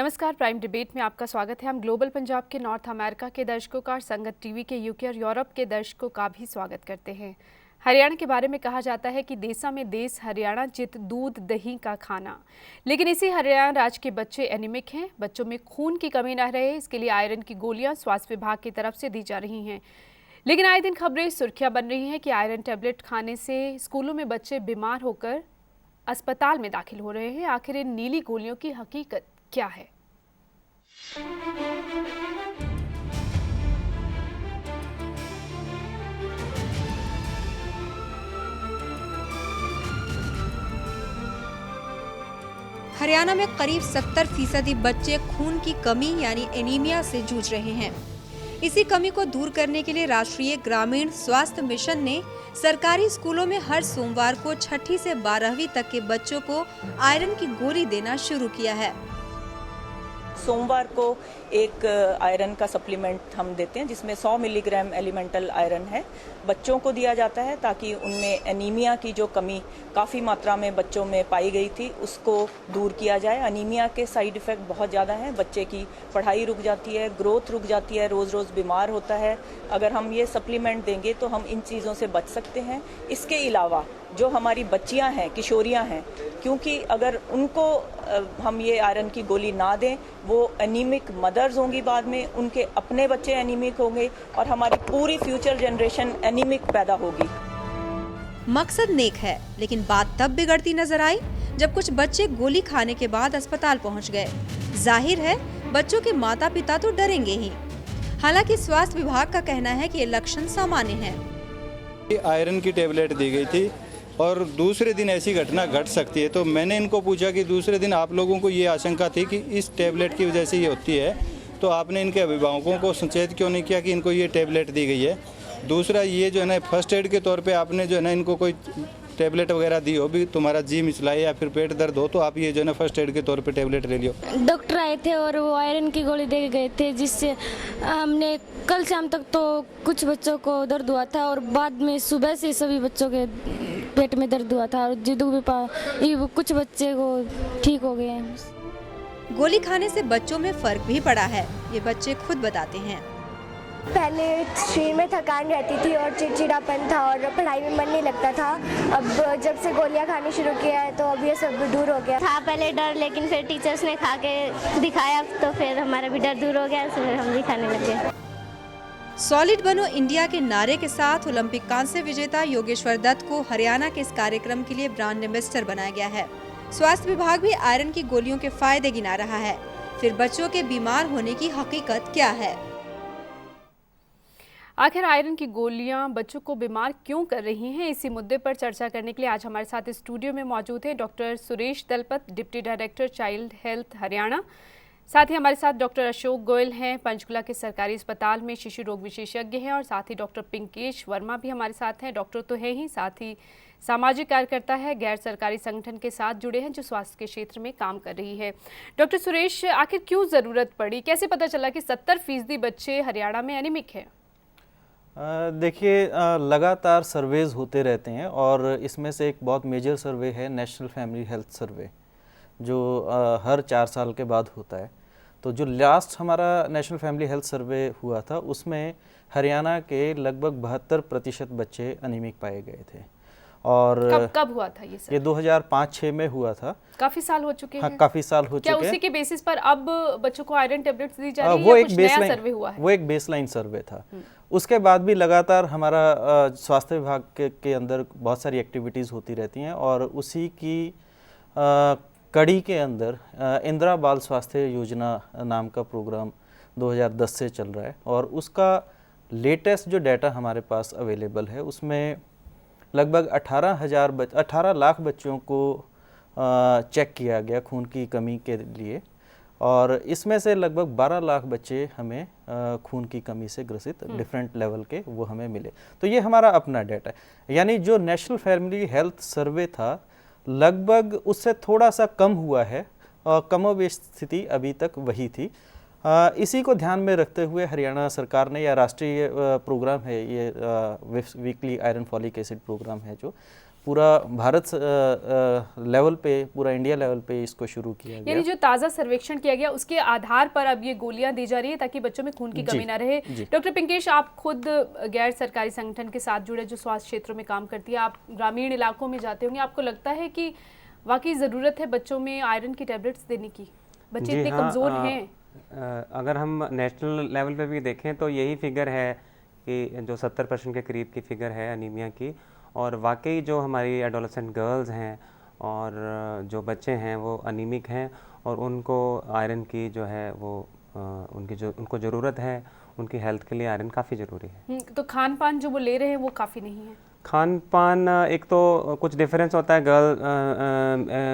नमस्कार, prime debate में आपका स्वागत है। हम ग्लोबल पंजाब के नॉर्थ अमेरिका के दर्शकों का और संगत टीवी के यूके और यूरोप के दर्शकों का भी स्वागत करते हैं। हरियाणा के बारे में कहा जाता है कि देसा में देश हरियाणा जित दूध दही का खाना। लेकिन इसी हरियाणा राज्य के बच्चे एनीमिक हैं। बच्चों में खून की कमी न रहे, इसके लिए आयरन की गोलियां स्वास्थ्य विभाग की तरफ से दी जा रही हैं। लेकिन आए दिन खबरें सुर्खियां बन रही हैं कि आयरन टैबलेट खाने से स्कूलों में बच्चे बीमार होकर अस्पताल में दाखिल हो रहे हैं। आखिर इन नीली गोलियों की हकीकत क्या है? हरियाणा में करीब 70% बच्चे खून की कमी यानी एनीमिया से जूझ रहे हैं। इसी कमी को दूर करने के लिए राष्ट्रीय ग्रामीण स्वास्थ्य मिशन ने सरकारी स्कूलों में हर सोमवार को 6ठी से 12वीं तक के बच्चों को आयरन की गोली देना शुरू किया है। सोमवार को एक आयरन का सप्लीमेंट हम देते हैं जिसमें 100 मिलीग्राम एलिमेंटल आयरन है, बच्चों को दिया जाता है ताकि उनमें एनीमिया की जो कमी काफ़ी मात्रा में बच्चों में पाई गई थी उसको दूर किया जाए। एनीमिया के साइड इफ़ेक्ट बहुत ज़्यादा हैं, बच्चे की पढ़ाई रुक जाती है, ग्रोथ रुक जाती है, रोज़ रोज़ बीमार होता है। अगर हम ये सप्लीमेंट देंगे तो हम इन चीज़ों से बच सकते हैं। इसके अलावा जो हमारी बच्चियां हैं, किशोरियां हैं, क्योंकि अगर उनको हम ये आयरन की गोली ना दें, वो एनीमिक मदर्स होंगी, बाद में उनके अपने बच्चे एनीमिक होंगे और हमारी पूरी फ्यूचर जनरेशन एनीमिक पैदा होगी। मकसद नेक है, लेकिन बात तब बिगड़ती नजर आई जब कुछ बच्चे गोली खाने के बाद अस्पताल पहुंच गए। जाहिर है बच्चों के माता पिता तो डरेंगे ही। हालांकि स्वास्थ्य विभाग का कहना है कि ये लक्षण सामान्य है। आयरन की टेबलेट दी गई थी और दूसरे दिन ऐसी घटना घट सकती है, तो मैंने इनको पूछा कि दूसरे दिन आप लोगों को ये आशंका थी कि इस टेबलेट की वजह से ये होती है, तो आपने इनके अभिभावकों को सचेत क्यों नहीं किया कि इनको ये टेबलेट दी गई है। दूसरा ये जो है ना फर्स्ट एड के तौर पे आपने जो है ना इनको कोई टेबलेट वगैरह दी हो, भी तुम्हारा जी मिचलाए या फिर पेट दर्द हो तो आप ये जो है ना फर्स्ट एड के तौर पे टेबलेट ले लियो। डॉक्टर आए थे और वो आयरन की गोली दे गए थे, जिससे हमने कल शाम तक तो कुछ बच्चों को दर्द हुआ था और बाद में सुबह से सभी बच्चों के पेट में दर्द हुआ था और कुछ बच्चे को ठीक हो गए हैं। गोली खाने से बच्चों में फर्क भी पड़ा है, ये बच्चे खुद बताते हैं। पहले शरीर में थकान रहती थी और चिड़चिड़ापन था और पढ़ाई में मन नहीं लगता था। अब जब से गोलियां खानी शुरू किया है तो अब ये सब दूर हो गया था। पहले डर, लेकिन फिर टीचर्स ने खा के दिखाया तो फिर हमारा भी डर दूर हो गया, फिर हम भी खाने लगे। सॉलिड बनो इंडिया के नारे के साथ ओलंपिक कांस्य विजेता योगेश्वर दत्त को हरियाणा के इस कार्यक्रम के लिए ब्रांड एम्बेसडर बनाया गया है। स्वास्थ्य विभाग भी आयरन की गोलियों के फायदे गिना रहा है। फिर बच्चों के बीमार होने की हकीकत क्या है? आखिर आयरन की गोलियां बच्चों को बीमार क्यों कर रही हैं? इसी मुद्दे पर चर्चा करने के लिए आज हमारे साथ स्टूडियो में मौजूद हैं doctor Suresh Dalpat, deputy director child health Haryana. साथ ही हमारे साथ डॉक्टर अशोक गोयल हैं, पंचकुला के सरकारी अस्पताल में शिशु रोग विशेषज्ञ हैं, और साथ ही डॉक्टर पिंकेश वर्मा भी हमारे साथ हैं, डॉक्टर तो है ही, साथ ही सामाजिक कार्यकर्ता है, गैर सरकारी संगठन के साथ जुड़े हैं जो स्वास्थ्य के क्षेत्र में काम कर रही है। डॉक्टर सुरेश, आखिर क्यों ज़रूरत पड़ी, कैसे पता चला कि 70% बच्चे हरियाणा में एनीमिक हैं? देखिए, लगातार सर्वेज होते रहते हैं और इसमें से एक बहुत मेजर सर्वे है नेशनल फैमिली हेल्थ सर्वे, जो हर 4 साल के बाद होता है। तो जो लास्ट हमारा नेशनल फैमिली हेल्थ सर्वे हुआ था उसमें हरियाणा के लगभग 72% बच्चे अनीमिक पाए गए थे। और कब हुआ था ये सर्वे? ये 2005-06 में हुआ था। काफी साल हो चुके हैं। हाँ, काफी साल हो चुके हैं। क्या उसी के बेसिस पर अब बच्चों को आयरन टेबलेट्स दी जा रही है वो या एक कुछ नया बेसलाइन सर्वे हुआ है? वो एक बेसलाइन सर्वे था। उसके बाद भी लगातार हमारा स्वास्थ्य विभाग के अंदर बहुत सारी एक्टिविटीज़ होती रहती हैं और उसी की कड़ी के अंदर इंदिरा बाल स्वास्थ्य योजना नाम का प्रोग्राम 2010 से चल रहा है और उसका लेटेस्ट जो डाटा हमारे पास अवेलेबल है उसमें लगभग 18 लाख बच्चों को चेक किया गया खून की कमी के लिए, और इसमें से लगभग 12 लाख बच्चे हमें खून की कमी से ग्रसित डिफरेंट लेवल के वो हमें मिले। तो ये हमारा अपना डाटा है। यानी जो नेशनल फैमिली हेल्थ सर्वे था लगभग उससे थोड़ा सा कम हुआ है और कमोबेश स्थिति अभी तक वही थी। इसी को ध्यान में रखते हुए हरियाणा सरकार ने, या राष्ट्रीय प्रोग्राम है ये weekly iron folic acid programme है जो पूरा भारत लेवल पे, पूरा इंडिया लेवल पे इसको शुरू किया गया। यानी जो ताज़ा सर्वेक्षण किया गया उसके आधार पर अब ये गोलियां दी जा रही है ताकि बच्चों में खून की कमी ना रहे। डॉक्टर पिंकेश, आप खुद गैर सरकारी संगठन के साथ जुड़े जो स्वास्थ्य क्षेत्रों में काम करती है, आप ग्रामीण इलाकों में जाते होंगे, आपको लगता है कि वाकई ज़रूरत है बच्चों में आयरन की टैबलेट्स देने की? बच्चे इतने कमज़ोर हैं। अगर हम नेशनल लेवल पे भी देखें तो यही फिगर है कि जो 70% के करीब की फिगर है अनीमिया की, और वाकई जो हमारी एडोलेसेंट गर्ल्स हैं और जो बच्चे हैं वो अनीमिक हैं, और उनको आयरन की जो है वो उनको ज़रूरत है, उनकी हेल्थ के लिए आयरन काफ़ी ज़रूरी है। तो खान पान जो वो ले रहे हैं वो काफ़ी नहीं है? खान पान एक तो कुछ डिफरेंस होता है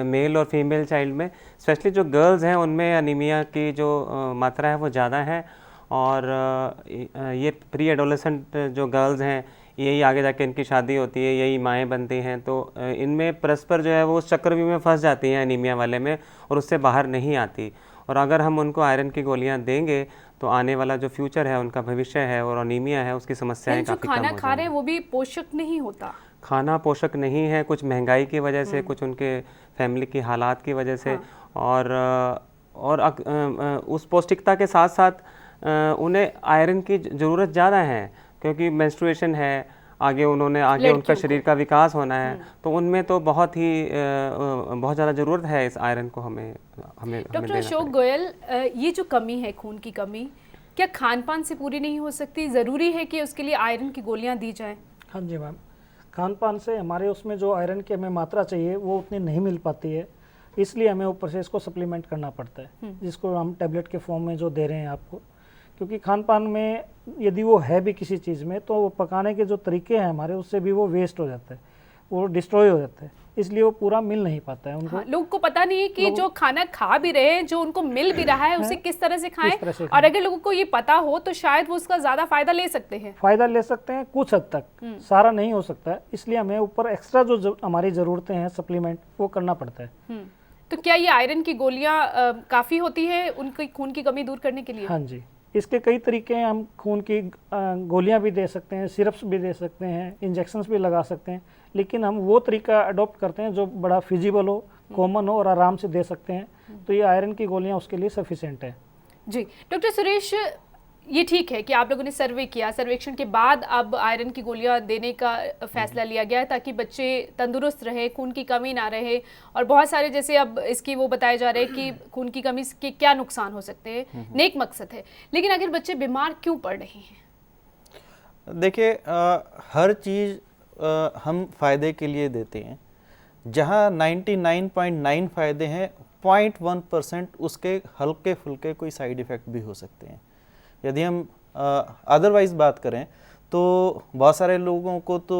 मेल और फीमेल चाइल्ड में। स्पेशली जो गर्ल्स हैं उनमें अनीमिया की जो मात्रा है वो ज़्यादा है, और ये प्री एडोलेसेंट जो गर्ल्स हैं यही आगे जाके इनकी शादी होती है, यही माएँ बनती हैं, तो इनमें परस्पर जो है वो उस चक्रव्यूह में फंस जाती हैं अनीमिया वाले में, और उससे बाहर नहीं आती। और अगर हम उनको आयरन की गोलियां देंगे तो आने वाला जो फ्यूचर है, उनका भविष्य है और अनीमिया है, उसकी समस्याएं काफ़ी कम हो जाएंगी। खाना खा रहे हैं वो भी पोषक नहीं होता, खाना पोषक नहीं है, कुछ महंगाई की वजह से, कुछ उनके फैमिली की हालात की वजह से, और उस पौष्टिकता के साथ साथ उन्हें आयरन की ज़रूरत ज़्यादा है, क्योंकि मेंस्ट्रुएशन है, आगे उनका शरीर का विकास होना है, तो उनमें तो बहुत ज़्यादा ज़रूरत है इस आयरन को हमें डॉक्टर अशोक गोयल, ये जो कमी है, खून की कमी, क्या खान पान से पूरी नहीं हो सकती? ज़रूरी है कि उसके लिए आयरन की गोलियां दी जाएं? हाँ जी मैम, खान पान से हमारे उसमें जो आयरन की हमें मात्रा चाहिए वो उतनी नहीं मिल पाती है, इसलिए हमें ऊपर से इसको सप्लीमेंट करना पड़ता है, जिसको हम टैबलेट के फॉर्म में जो दे रहे हैं आपको। क्योंकि खान पान में यदि वो है भी किसी चीज़ में, तो वो पकाने के जो तरीके हैं हमारे, उससे भी वो वेस्ट हो जाता है, वो डिस्ट्रॉय हो जाता है, इसलिए वो पूरा मिल नहीं पाता है उनको। लोगों को पता नहीं है कि जो खाना खा भी रहे हैं, जो उनको मिल भी रहा है, उसे किस तरह से खाएं, और अगर लोगों को ये पता हो तो शायद वो उसका ज़्यादा फ़ायदा ले सकते हैं। फ़ायदा ले सकते हैं कुछ हद तक, सारा नहीं हो सकता है, इसलिए हमें ऊपर एक्स्ट्रा जो हमारी ज़रूरतें हैं सप्लीमेंट, वो करना पड़ता है। तो क्या ये आयरन की गोलियाँ काफ़ी होती है उनकी खून की कमी दूर करने के लिए? हाँ जी, इसके कई तरीके हैं। हम खून की गोलियां भी दे सकते हैं, सिरप्स भी दे सकते हैं, इंजेक्शंस भी लगा सकते हैं, लेकिन हम वो तरीका अडॉप्ट करते हैं जो बड़ा फिजिबल हो, कॉमन हो और आराम से दे सकते हैं, तो ये आयरन की गोलियां उसके लिए सफिशिएंट है। जी डॉक्टर सुरेश, ये ठीक है कि आप लोगों ने सर्वे किया, सर्वेक्षण के बाद अब आयरन की गोलियां देने का फैसला लिया गया है ताकि बच्चे तंदुरुस्त रहे, खून की कमी ना रहे, और बहुत सारे जैसे अब इसकी वो बताए जा रहे हैं कि खून की कमी के क्या नुकसान हो सकते हैं, नेक मकसद है, लेकिन अगर बच्चे बीमार क्यों पड़ रहे हैं? देखिए, हर चीज़ हम फ़ायदे के लिए देते हैं। जहाँ 99.9 फ़ायदे हैं, 0.1% उसके हल्के फुल्के कोई साइड इफ़ेक्ट भी हो सकते हैं। यदि हम अदरवाइज़ बात करें तो बहुत सारे लोगों को तो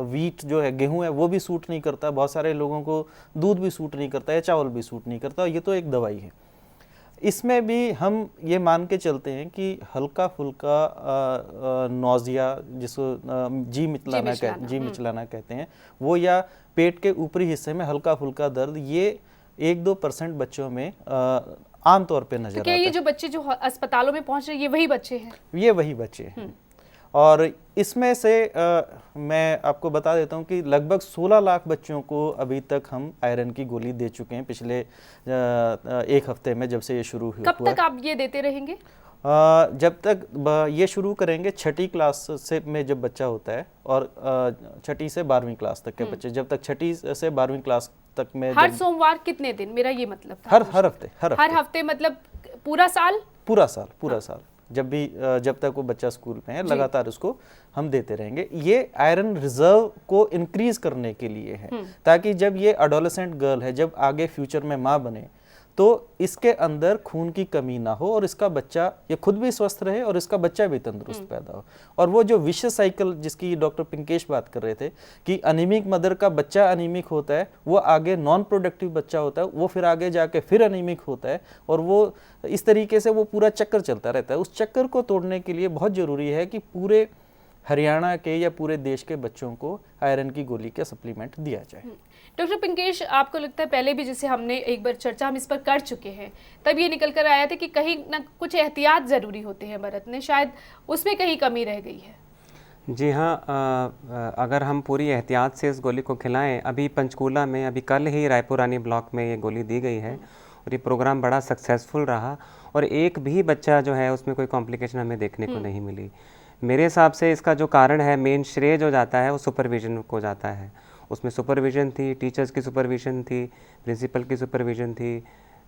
वीट जो है, गेहूं है, वो भी सूट नहीं करता, बहुत सारे लोगों को दूध भी सूट नहीं करता है, चावल भी सूट नहीं करता, ये तो एक दवाई है। इसमें भी हम ये मान के चलते हैं कि हल्का फुल्का नौजिया, जिसको जी मिचलाना कहते हैं वो, या पेट के ऊपरी हिस्से में हल्का फुल्का दर्द, ये 1-2% बच्चों में आमतौर पे नजर आता है। ये जो बच्चे जो अस्पतालों में पहुंच रहे हैं, ये वही बच्चे हैं? ये वही बच्चे हैं। और इसमें से मैं आपको बता देता हूं कि लगभग 16 लाख बच्चों को अभी तक हम आयरन की गोली दे चुके हैं पिछले 1 हफ्ते में, जब से ये शुरू हुआ। कब तक आप ये देते रहेंगे? जब तक ये शुरू करेंगे, 6ठी क्लास से में जब बच्चा होता है, और 6ठी से 12वीं क्लास तक के बच्चे, जब तक 6ठी से 12वीं क्लास तक में। हर सोमवार कितने दिन? मेरा ये मतलब था। हर हफ्ते मतलब पूरा साल? पूरा साल जब तक वो बच्चा स्कूल में है, लगातार उसको हम देते रहेंगे। ये आयरन रिजर्व को इंक्रीज करने के लिए है, ताकि जब ये एडोलेसेंट गर्ल है, जब आगे फ्यूचर में माँ बने, तो इसके अंदर खून की कमी ना हो, और इसका बच्चा, ये खुद भी स्वस्थ रहे और इसका बच्चा भी तंदुरुस्त पैदा हो। और वो जो विशेष साइकिल जिसकी डॉक्टर पिंकेश बात कर रहे थे कि अनीमिक मदर का बच्चा अनीमिक होता है, वो आगे नॉन प्रोडक्टिव बच्चा होता है, वो फिर आगे जाके फिर अनीमिक होता है, और वो इस तरीके से वो पूरा चक्कर चलता रहता है। उस चक्कर को तोड़ने के लिए बहुत ज़रूरी है कि पूरे हरियाणा के या पूरे देश के बच्चों को आयरन की गोली का सप्लीमेंट दिया जाए। डॉक्टर पिंकेश, आपको लगता है, पहले भी जैसे हमने एक बार चर्चा हम इस पर कर चुके हैं, तब ये निकल कर आया था कि कहीं ना कुछ एहतियात ज़रूरी होते हैं बरतने, शायद उसमें कहीं कमी रह गई है? जी हाँ, अगर हम पूरी एहतियात से इस गोली को खिलाएं, अभी पंचकूला में अभी कल ही रायपुरानी ब्लॉक में ये गोली दी गई है और ये प्रोग्राम बड़ा सक्सेसफुल रहा और एक भी बच्चा जो है उसमें कोई कॉम्प्लिकेशन हमें देखने को नहीं मिली। मेरे हिसाब से इसका जो कारण है, मेन श्रेय जो जाता है वो सुपरविजन को जाता है। उसमें सुपरविजन थी, टीचर्स की सुपरविजन थी, प्रिंसिपल की सुपरविजन थी,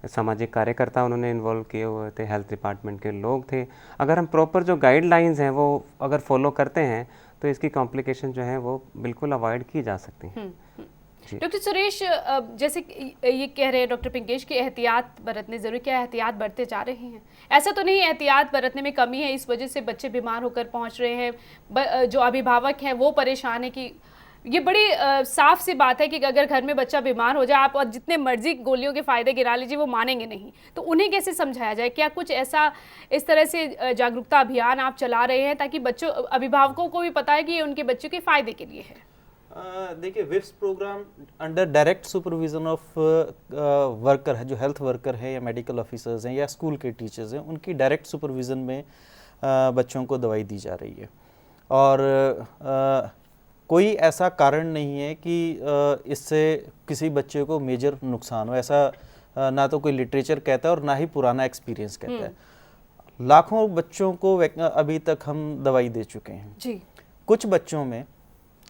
सामाजिक कार्यकर्ता उन्होंने इन्वॉल्व किए हुए थे, हेल्थ डिपार्टमेंट के लोग थे। अगर हम प्रॉपर जो गाइडलाइंस हैं वो अगर फॉलो करते हैं तो इसकी कॉम्प्लिकेशन जो है वो बिल्कुल अवॉइड की जा सकती हैं। डॉक्टर सुरेश, जैसे ये कह रहे हैं डॉक्टर पिंकेश की एहतियात बरतने जरूरी, क्या एहतियात बरते जा रहे हैं? ऐसा तो नहीं एहतियात बरतने में कमी है, इस वजह से बच्चे बीमार होकर पहुंच रहे हैं, जो अभिभावक हैं वो परेशान है कि ये बड़ी साफ सी बात है कि अगर घर में बच्चा बीमार हो जाए, आप और जितने मर्जी गोलियों के फ़ायदे गिरा लीजिए वो मानेंगे नहीं। तो उन्हें कैसे समझाया जाए? क्या कुछ ऐसा इस तरह से जागरूकता अभियान आप चला रहे हैं ताकि बच्चों अभिभावकों को भी पता है कि ये उनके बच्चों के फ़ायदे के लिए है? देखिए, विप्स program under direct supervision of worker है, जो हेल्थ वर्कर है या मेडिकल ऑफिसर्स हैं या स्कूल के टीचर्स हैं, उनकी डायरेक्ट सुपरविजन में बच्चों को दवाई दी जा रही है। और कोई ऐसा कारण नहीं है कि इससे किसी बच्चे को मेजर नुकसान हो, ऐसा ना तो कोई लिटरेचर कहता है और ना ही पुराना एक्सपीरियंस कहता है। लाखों बच्चों को अभी तक हम दवाई दे चुके हैं जी। कुछ बच्चों में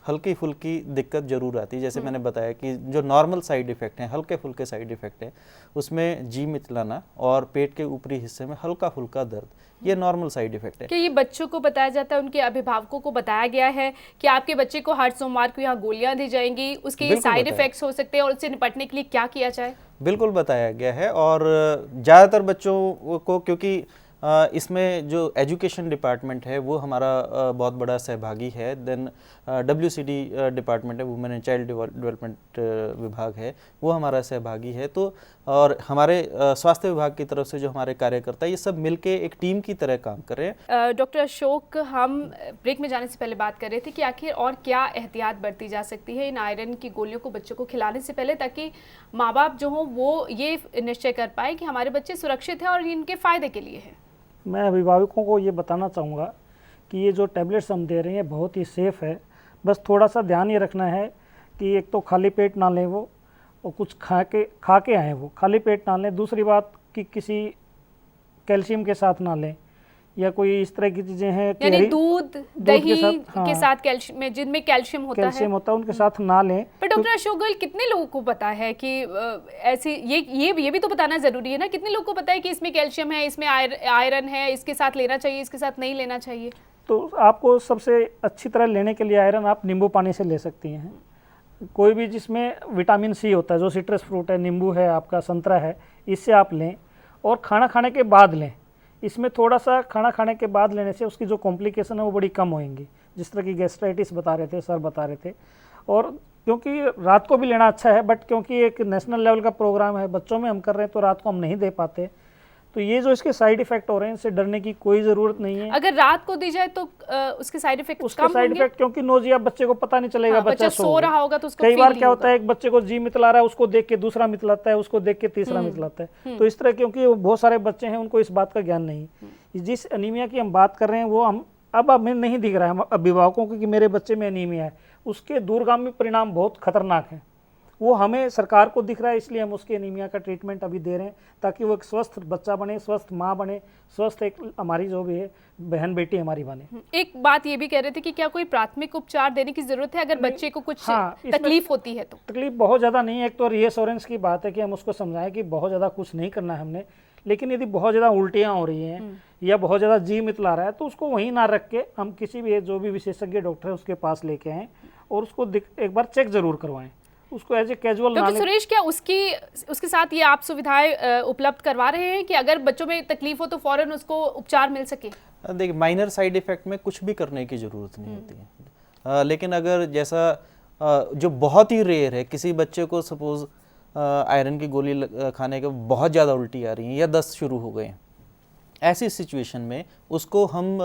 हल्की फुल्की दिक्कत जरूर आती है, जैसे मैंने बताया कि जो नॉर्मल साइड इफ़ेक्ट हैं, हल्के फुल्के साइड इफ़ेक्ट हैं, उसमें जी मिचलाना और पेट के ऊपरी हिस्से में हल्का फुल्का दर्द, ये नॉर्मल साइड इफ़ेक्ट है। क्या ये बच्चों को बताया जाता है, उनके अभिभावकों को बताया गया है कि आपके बच्चे को हर सोमवार को यहाँ गोलियां दी जाएंगी, उसके ये साइड इफ़ेक्ट्स हो सकते हैं और उससे निपटने के लिए क्या किया जाए? बिल्कुल बताया गया है। और ज़्यादातर बच्चों को, क्योंकि इसमें जो एजुकेशन डिपार्टमेंट है वो हमारा बहुत बड़ा सहभागी है, देन WCD डिपार्टमेंट है, वुमेन एंड चाइल्ड डेवलपमेंट विभाग है, वो हमारा सहभागी है। तो और हमारे स्वास्थ्य विभाग की तरफ से जो हमारे कार्यकर्ता, ये सब मिलके एक टीम की तरह काम कर रहे हैं। डॉक्टर अशोक, हम ब्रेक में जाने से पहले बात कर रहे थे कि आखिर और क्या एहतियात बरती जा सकती है इन आयरन की गोलियों को बच्चों को खिलाने से पहले, ताकि माँ बाप जो हों वो ये निश्चय कर पाए कि हमारे बच्चे सुरक्षित हैं और इनके फ़ायदे के लिए है। मैं अभिभावकों को ये बताना चाहूँगा कि ये जो टैबलेट्स हम दे रहे हैं बहुत ही सेफ़ है। बस थोड़ा सा ध्यान ये रखना है कि एक तो खाली पेट ना लें वो, और कुछ खा के आएँ वो, खाली पेट ना लें। दूसरी बात कि किसी कैल्शियम के साथ ना लें या कोई इस तरह की चीज़ें हैं, यानी दूध दही के साथ कैल्शियम में, जिनमें कैल्शियम होता है, उनके साथ ना लें। पर डॉक्टर अशोक गोयल, कितने लोगों को पता है कि ऐसी ये भी तो बताना ज़रूरी है ना, कितने लोगों को पता है कि इसमें कैल्शियम है, इसमें आयरन है, इसके साथ लेना चाहिए, इसके साथ नहीं लेना चाहिए? तो आपको सबसे अच्छी तरह लेने के लिए आयरन आप नींबू पानी से ले सकती हैं। कोई भी जिसमें विटामिन सी होता है, जो सिट्रस फ्रूट है, नींबू है, आपका संतरा है, इससे आप लें। और खाना खाने के बाद लें। इसमें थोड़ा सा खाना खाने के बाद लेने से उसकी जो कॉम्प्लिकेशन है वो बड़ी कम होंगी, जिस तरह की गैस्ट्राइटिस बता रहे थे सर, बता रहे थे। और क्योंकि रात को भी लेना अच्छा है, बट क्योंकि एक नेशनल लेवल का प्रोग्राम है, बच्चों में हम कर रहे हैं, तो रात को हम नहीं दे पाते। तो ये जो इसके साइड इफेक्ट हो रहे हैं, इनसे डरने की कोई ज़रूरत नहीं है। अगर रात को दी जाए तो उसके साइड इफेक्ट क्योंकि नोजिया बच्चे को पता नहीं चलेगा, बच्चा सो रहा होगा तो उसको कई बार क्या होता है, एक बच्चे को जी मितला रहा है, उसको देख के दूसरा मितलाता है, उसको देख के तीसरा मितलाता है। तो इस तरह, क्योंकि बहुत सारे बच्चे हैं उनको इस बात का ज्ञान नहीं। जिस एनीमिया की हम बात कर रहे हैं वो अब हमें नहीं दिख रहा है अभिभावकों को कि मेरे बच्चे में एनीमिया है, उसके दूरगामी परिणाम बहुत खतरनाक हैं। वो हमें सरकार को दिख रहा है, इसलिए हम उसके एनीमिया का ट्रीटमेंट अभी दे रहे हैं, ताकि वो एक स्वस्थ बच्चा बने, स्वस्थ माँ बने, स्वस्थ एक हमारी जो भी है बहन बेटी हमारी बने। एक बात ये भी कह रहे थे कि क्या कोई प्राथमिक उपचार देने की जरूरत है अगर बच्चे को कुछ तकलीफ होती है तो? तकलीफ बहुत ज़्यादा नहीं है। एक तो रीएश्योरेंस की बात है कि हम उसको समझाएं कि बहुत ज़्यादा कुछ नहीं करना है हमने, लेकिन यदि बहुत ज़्यादा उल्टियाँ हो रही हैं या बहुत ज़्यादा जी मितला रहा है तो उसको वहीं ना रख के हम किसी भी जो भी विशेषज्ञ डॉक्टर है उसके पास लेके आएँ और उसको एक बार चेक जरूर करवाएं, उसको एज ए कैजुअल ना लें। सुरेश, क्या उसके साथ ये आप सुविधाएं उपलब्ध करवा रहे हैं कि अगर बच्चों में तकलीफ हो तो फौरन उसको उपचार मिल सके? देखिए, माइनर साइड इफेक्ट में कुछ भी करने की ज़रूरत नहीं होती है। लेकिन अगर जैसा जो बहुत ही रेयर है, किसी बच्चे को सपोज आयरन की गोली खाने के बहुत ज़्यादा उल्टी आ रही है या दस्त शुरू हो गए हैं, ऐसी सिचुएशन में उसको हम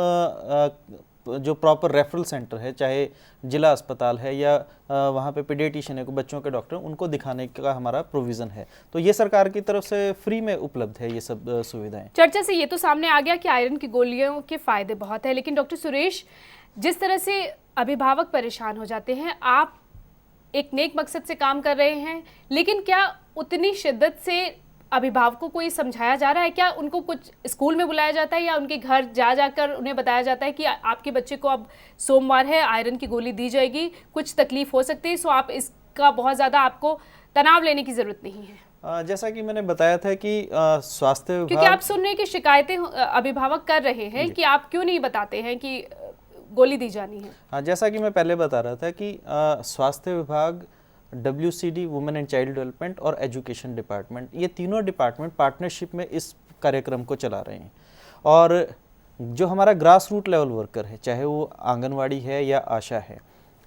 जो प्रॉपर रेफरल सेंटर है, चाहे जिला अस्पताल है या वहाँ पे पीडियाट्रिशियन है, बच्चों के डॉक्टर, उनको दिखाने का हमारा प्रोविज़न है। तो ये सरकार की तरफ से फ्री में उपलब्ध है ये सब सुविधाएं। चर्चा से ये तो सामने आ गया कि आयरन की गोलियों के फ़ायदे बहुत है, लेकिन डॉक्टर सुरेश, जिस तरह से अभिभावक परेशान हो जाते हैं, आप एक नेक मकसद से काम कर रहे हैं, लेकिन क्या उतनी शिद्दत से अभिभावकों को ये समझाया जा रहा है? क्या उनको कुछ स्कूल में बुलाया जाता है या उनके घर जा जाकर उन्हें बताया जाता है कि आपके बच्चे को अब सोमवार है, आयरन की गोली दी जाएगी, कुछ तकलीफ हो सकती है, सो आप इसका बहुत ज़्यादा आपको तनाव लेने की ज़रूरत नहीं है? जैसा कि मैंने बताया था कि स्वास्थ्य विभाग, क्योंकि आप सुन रहे हैं कि शिकायतें अभिभावक कर रहे हैं कि आप क्यों नहीं बताते हैं कि गोली दी जानी है। हाँ, जैसा कि मैं पहले बता रहा था कि स्वास्थ्य विभाग, WCD women and child development और एजुकेशन डिपार्टमेंट, ये तीनों डिपार्टमेंट पार्टनरशिप में इस कार्यक्रम को चला रहे हैं। और जो हमारा ग्रास रूट लेवल वर्कर है, चाहे वो आंगनवाड़ी है या आशा है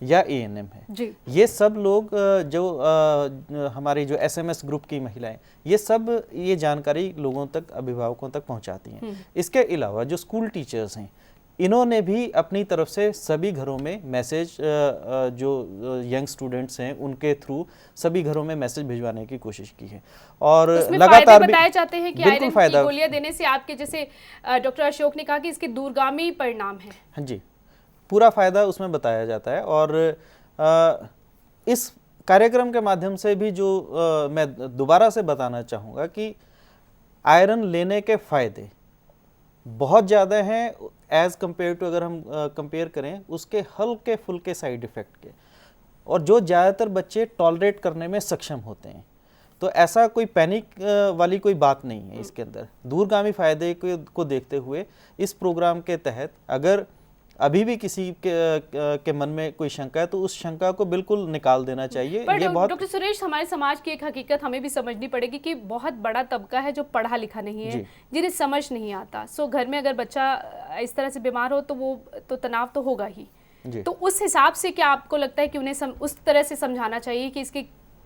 या ANM है जी, ये सब लोग जो हमारी जो SMS ग्रुप की महिलाएं, ये सब ये जानकारी लोगों तक, अभिभावकों तक पहुंचाती हैं। इसके अलावा जो स्कूल टीचर्स हैं, इन्होंने भी अपनी तरफ से सभी घरों में मैसेज, जो यंग स्टूडेंट्स हैं उनके थ्रू सभी घरों में मैसेज भिजवाने की कोशिश की है। और लगातार बताए जाते हैं कि आयरन की गोलियां देने से आपके, जैसे डॉक्टर अशोक ने कहा कि इसके दूरगामी परिणाम है। हाँ जी, पूरा फायदा उसमें बताया जाता है। और इस कार्यक्रम के माध्यम से भी जो मैं दोबारा से बताना चाहूँगा कि आयरन लेने के फायदे बहुत ज़्यादा हैं एज़ कम्पेयर टू, अगर हम कंपेयर करें उसके हल्के फुल्के साइड इफ़ेक्ट के, और जो ज़्यादातर बच्चे टॉलरेट करने में सक्षम होते हैं। तो ऐसा कोई पैनिक वाली कोई बात नहीं है इसके अंदर। दूरगामी फ़ायदे को देखते हुए इस प्रोग्राम के तहत अगर अभी भी किसी के मन में कोई शंका है तो उस शंका को बिल्कुल निकाल देना चाहिए। पर डॉक्टर सुरेश, हमारे समाज की एक हकीकत हमें भी समझनी पड़ेगी कि बहुत बड़ा तबका है जो पढ़ा लिखा नहीं है, जिन्हें समझ नहीं आता। सो घर में अगर बच्चा इस तरह से बीमार हो तो वो तो तनाव तो होगा ही। तो उस हिसाब से क्या आपको लगता है कि उन्हें उस तरह से समझाना चाहिए कि इसके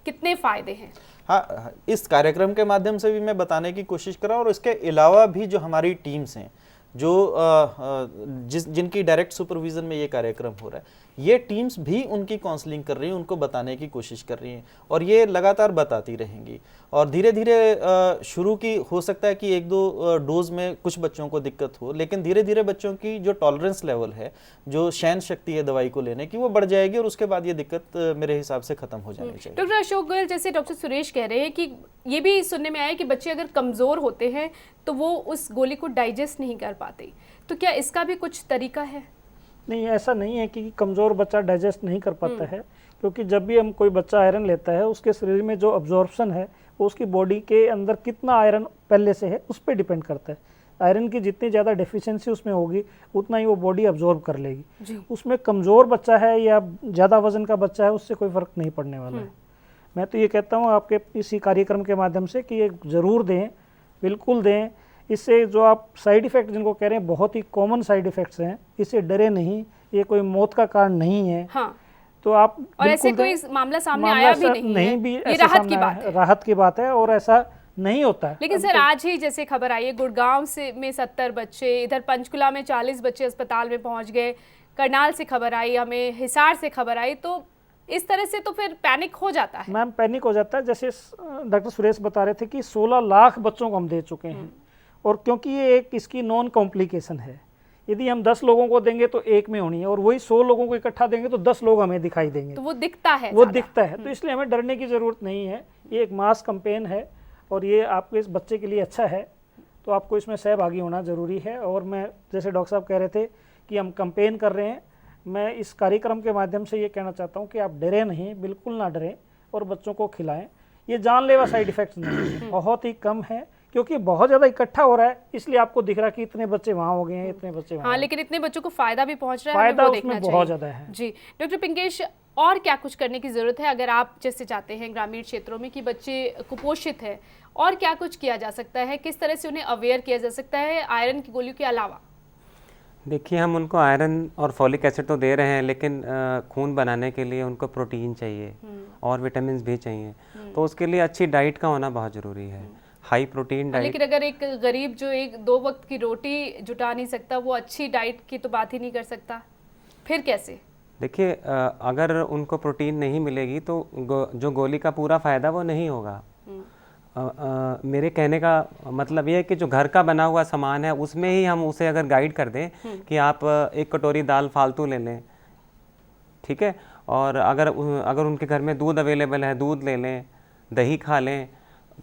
कितने फायदे हैं? हाँ, इस कार्यक्रम के माध्यम से भी मैं बताने की कोशिश कर रहा हूँ। और इसके अलावा भी जो हमारी टीम्स हैं, जो जिनकी डायरेक्ट सुपरविजन में ये कार्यक्रम हो रहा है, ये टीम्स भी उनकी काउंसलिंग कर रही हैं, उनको बताने की कोशिश कर रही हैं, और ये लगातार बताती रहेंगी। और धीरे धीरे शुरू की हो सकता है कि 1-2 डोज में कुछ बच्चों को दिक्कत हो, लेकिन धीरे धीरे बच्चों की जो टॉलरेंस लेवल है, जो सहन शक्ति है दवाई को लेने की, वो बढ़ जाएगी और उसके बाद ये दिक्कत मेरे हिसाब से खत्म हो जानी चाहिए। डॉक्टर अशोक गोयल, जैसे डॉक्टर सुरेश कह रहे हैं कि ये भी सुनने में आया कि बच्चे अगर कमज़ोर होते हैं तो वो उस गोली को डाइजेस्ट नहीं कर पाते, तो क्या इसका भी कुछ तरीका है? नहीं, ऐसा नहीं है कि कमज़ोर बच्चा डाइजेस्ट नहीं कर पाता है, क्योंकि जब भी हम कोई बच्चा आयरन लेता है, उसके शरीर में जो अब्जॉर्प्शन है वो उसकी बॉडी के अंदर कितना आयरन पहले से है उस पर डिपेंड करता है। आयरन की जितनी ज़्यादा डेफिशिएंसी उसमें होगी उतना ही वो बॉडी अब्जॉर्ब कर लेगी। उसमें कमज़ोर बच्चा है या ज़्यादा वजन का बच्चा है, उससे कोई फ़र्क नहीं पड़ने वाला है। मैं तो ये कहता हूँ आपके इसी कार्यक्रम के माध्यम से कि ये ज़रूर दें, बिल्कुल दें। इससे जो आप साइड इफ़ेक्ट जिनको कह रहे हैं, बहुत ही कॉमन साइड इफ़ेक्ट्स हैं, इससे डरे नहीं, ये कोई मौत का कारण नहीं है। हाँ। तो आप और ऐसे कोई मामला सामने आया भी नहीं है, भी ये राहत की बात है। राहत की बात है और ऐसा नहीं होता है। लेकिन सर, आज ही जैसे खबर आई है, गुड़गांव से में 70 बच्चे, इधर पंचकुला में 40 बच्चे अस्पताल में पहुंच गए, करनाल से खबर आई, हमें हिसार से खबर आई, तो इस तरह से तो फिर पैनिक हो जाता है। मैम, पैनिक हो जाता है। जैसे डॉक्टर सुरेश बता रहे थे कि 16 लाख बच्चों को हम दे चुके हैं, और क्योंकि ये एक इसकी नॉन कॉम्प्लिकेशन है, यदि हम 10 लोगों को देंगे तो एक में होनी है, और वही 100 लोगों को इकट्ठा देंगे तो 10 लोग हमें दिखाई देंगे, तो वो दिखता है, वो दिखता है। तो इसलिए हमें डरने की ज़रूरत नहीं है। ये एक मास कैंपेन है और ये आपके इस बच्चे के लिए अच्छा है, तो आपको इसमें सहभागी होना ज़रूरी है। और मैं, जैसे डॉक्टर साहब कह रहे थे कि हम कैंपेन कर रहे हैं, मैं इस कार्यक्रम के माध्यम से ये कहना चाहता हूँ कि आप डरें नहीं, बिल्कुल ना डरें, और बच्चों को खिलाएं। ये जानलेवा साइड इफ़ेक्ट्स नहीं है, बहुत ही कम है, क्योंकि बहुत ज़्यादा इकट्ठा हो रहा है, इसलिए आपको दिख रहा है कि इतने बच्चे वहाँ हो गए हैं, इतने बच्चे वहाँ। हाँ, लेकिन इतने बच्चों को फायदा भी पहुँच रहा है, फायदा उसमें बहुत ज़्यादा है। जी डॉक्टर पिंकेश, और क्या कुछ करने की ज़रूरत है अगर आप जैसे चाहते हैं ग्रामीण क्षेत्रों में कि बच्चे कुपोषित है, और क्या कुछ किया जा सकता है, किस तरह से उन्हें अवेयर किया जा सकता है आयरन की गोलियों के अलावा? देखिए, हम उनको आयरन और फॉलिक एसिड तो दे रहे हैं, लेकिन खून बनाने के लिए उनको प्रोटीन चाहिए और विटामिन भी चाहिए, तो उसके लिए अच्छी डाइट का होना बहुत ज़रूरी है। High protein diet. लेकिन अगर एक गरीब जो एक 2 वक्त की रोटी जुटा नहीं सकता, वो अच्छी डाइट की तो बात ही नहीं कर सकता, फिर कैसे? देखिए अगर उनको प्रोटीन नहीं मिलेगी तो जो गोली का पूरा फ़ायदा वो नहीं होगा। मेरे कहने का मतलब ये है कि जो घर का बना हुआ सामान है उसमें ही हम उसे अगर गाइड कर दें कि आप 1 कटोरी दाल फालतू ले लें, ठीक है, और अगर उनके घर में दूध अवेलेबल है, दूध ले लें, दही खा लें,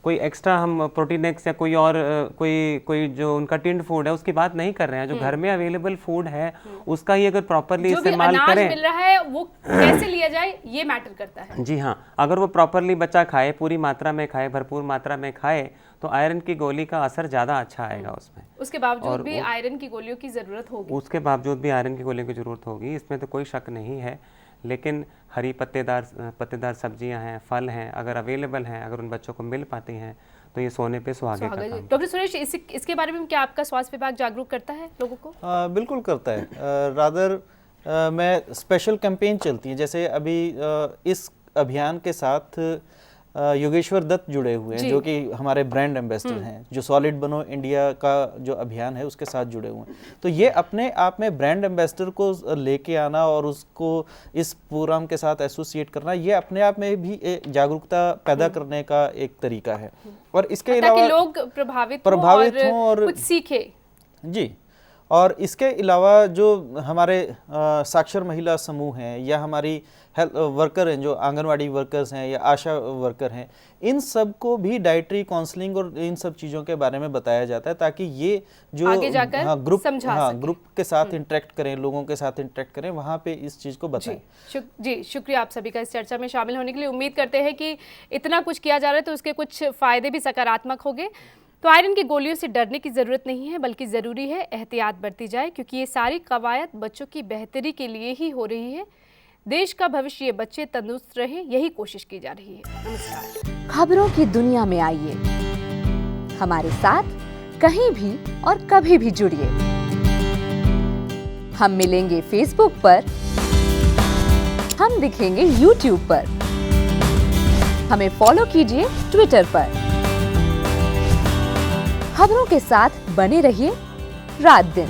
कोई एक्स्ट्रा हम प्रोटीन एक्स या कोई और कोई जो उनका टिंड फूड है उसकी बात नहीं कर रहे हैं। जो घर में अवेलेबल फूड है उसका ही अगर प्रॉपरली इस्तेमाल करें, जो भी अनाज मिल रहा है वो कैसे लिया जाए ये मैटर करता है। जी हाँ, अगर वो प्रॉपरली बच्चा खाए, पूरी मात्रा में खाए, भरपूर मात्रा में खाए, तो आयरन की गोली का असर ज़्यादा अच्छा आएगा उसमें। उसके बावजूद भी आयरन की गोलियों की ज़रूरत होगी। उसके बावजूद भी आयरन की गोलियों की ज़रूरत होगी, इसमें तो कोई शक नहीं है। लेकिन हरी पत्तेदार सब्जियां हैं, फल हैं, अगर अवेलेबल हैं, अगर उन बच्चों को मिल पाती हैं तो ये सोने पे सुहागे का काम। डॉक्टर सुरेश, इसके बारे में क्या आपका स्वास्थ्य विभाग जागरूक करता है लोगों को? बिल्कुल करता है। रादर मैं स्पेशल कैंपेन चलती है, जैसे अभी इस अभियान के साथ योगेश्वर दत्त जुड़े हुए हैं, जो कि हमारे ब्रांड एम्बेसडर हैं, जो सॉलिड बनो इंडिया का जो अभियान है उसके साथ जुड़े हुए हैं। तो ये अपने आप में ब्रांड एम्बेसडर को लेके आना और उसको इस प्रोग्राम के साथ एसोसिएट करना, ये अपने आप में भी एक जागरूकता पैदा करने का एक तरीका है। और इसके अलावा लोग प्रभावित हों और कुछ सीखे। जी, और इसके अलावा जो हमारे साक्षर महिला समूह हैं या हमारी हेल्थ वर्कर हैं, जो आंगनवाड़ी वर्कर्स हैं या आशा वर्कर हैं, इन सब को भी डाइटरी काउंसलिंग और इन सब चीज़ों के बारे में बताया जाता है, ताकि ये जो आगे जाकर ग्रुप के साथ इंटरेक्ट करें, लोगों के साथ इंटरेक्ट करें, वहाँ पे इस चीज़ को बताएं। जी, शुक्रिया आप सभी का इस चर्चा में शामिल होने के लिए। उम्मीद करते हैं कि इतना कुछ किया जा रहा है तो उसके कुछ फ़ायदे भी सकारात्मक होंगे। तो आयरन की गोलियों से डरने की ज़रूरत नहीं है, बल्कि ज़रूरी है एहतियात बरती जाए, क्योंकि ये सारी कवायद बच्चों की बेहतरी के लिए ही हो रही है। देश का भविष्य, ये बच्चे तंदुरुस्त रहें, यही कोशिश की जा रही है। नमस्कार। खबरों की दुनिया में आइए, हमारे साथ कहीं भी और कभी भी जुड़िए। हम मिलेंगे फेसबुक पर, हम दिखेंगे यूट्यूब पर, हमें फॉलो कीजिए ट्विटर पर। खबरों के साथ बने रहिए रात दिन।